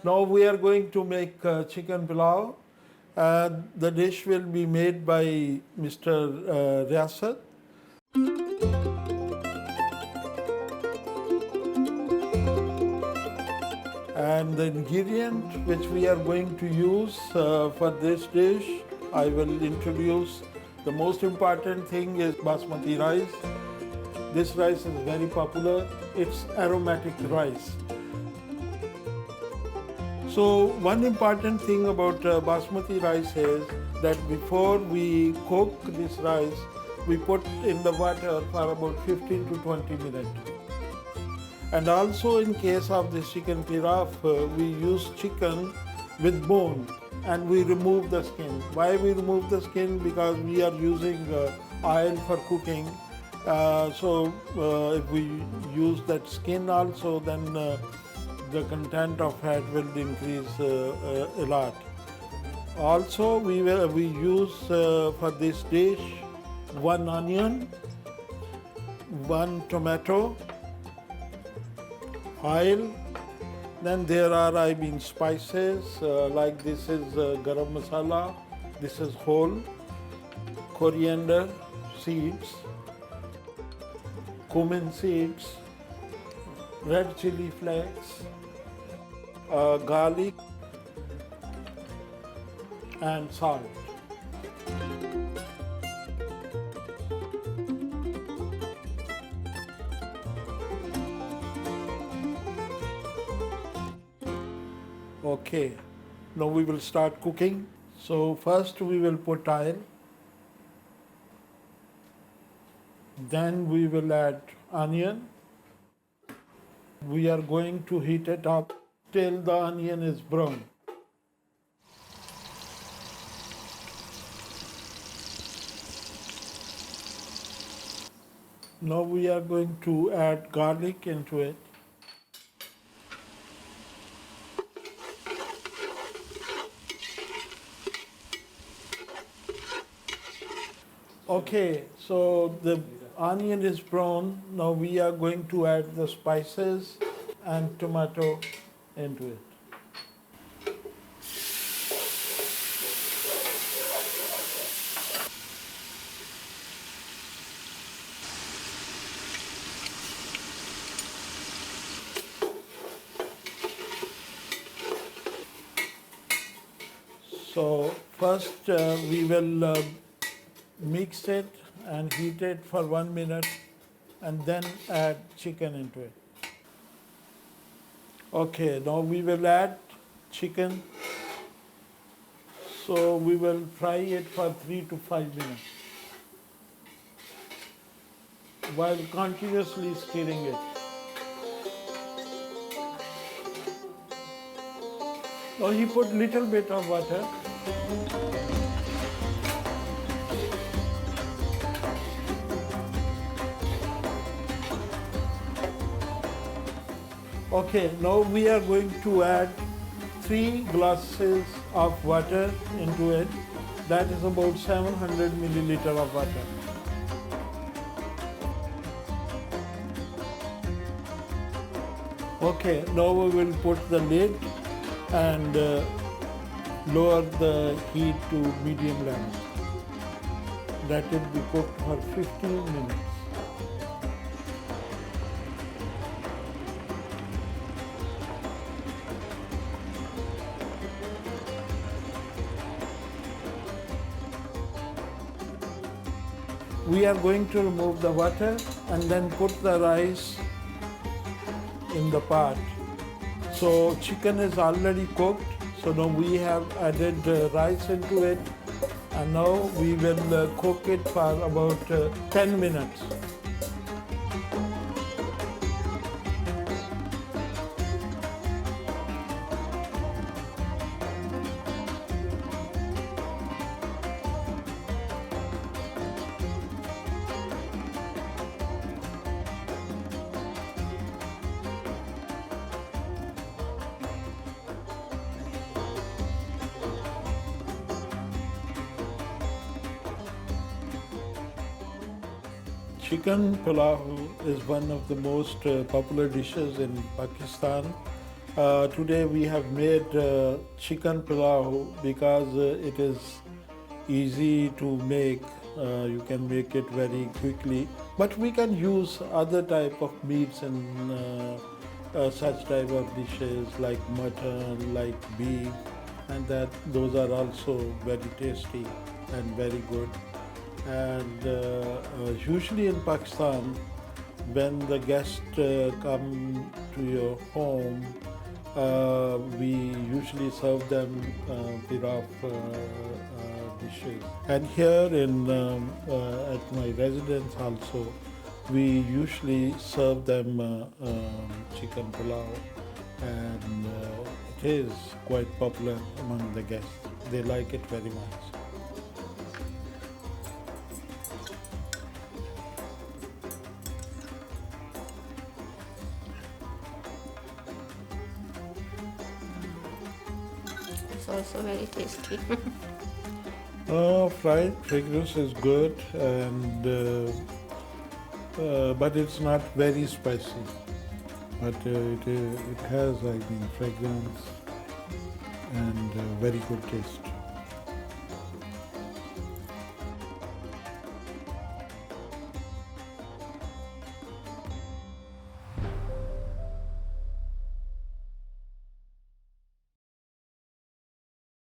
Now we are going to make chicken pulao. The dish will be made by Mr. Riasat. And the ingredient which we are going to use for this dish, I will introduce. The most important thing is basmati rice. This rice is very popular. It's aromatic rice. So one important thing about basmati rice is that before we cook this rice, we put in the water for about 15 to 20 minutes. And also in case of the chicken pilaf, we use chicken with bone and we remove the skin. Why we remove the skin? Because we are using oil for cooking. So if we use that skin also, then the content of fat will increase a lot. Also, we use for this dish 1 onion, 1 tomato, oil. Then there are spices like this is Garam Masala, this is whole, coriander seeds, cumin seeds, red chili flakes, garlic and salt. Okay, now we will start cooking. So first we will put oil, then we will add onion. We are going to heat it up till the onion is brown. Now we are going to add garlic into it. Okay, so the onion is brown. Now we are going to add the spices and tomato into it. So first we will mix it and heat it for 1 minute and then add chicken into it. Okay, now we will add chicken. So we will fry it for 3 to 5 minutes while continuously stirring it. Now he put little bit of water. Okay, now we are going to add 3 glasses of water into it. That is about 700 milliliter of water. Okay, now we will put the lid and lower the heat to medium level. That will be cooked for 15 minutes. We are going to remove the water and then put the rice in the pot. So chicken is already cooked. So now we have added rice into it And now we will cook it for about 10 minutes. Chicken Pulao is one of the most popular dishes in Pakistan. Today we have made chicken pulao because it is easy to make. You can make it very quickly. But we can use other type of meats in such type of dishes like mutton, like beef, and those are also very tasty and very good. And usually in Pakistan, when the guests come to your home, we usually serve them piraf dishes. And here at my residence also, we usually serve them chicken pulao, and it is quite popular among the guests. They like it very much. Also very tasty. Fried fragrance is good, and but it's not very spicy. But it has, fragrance and very good taste.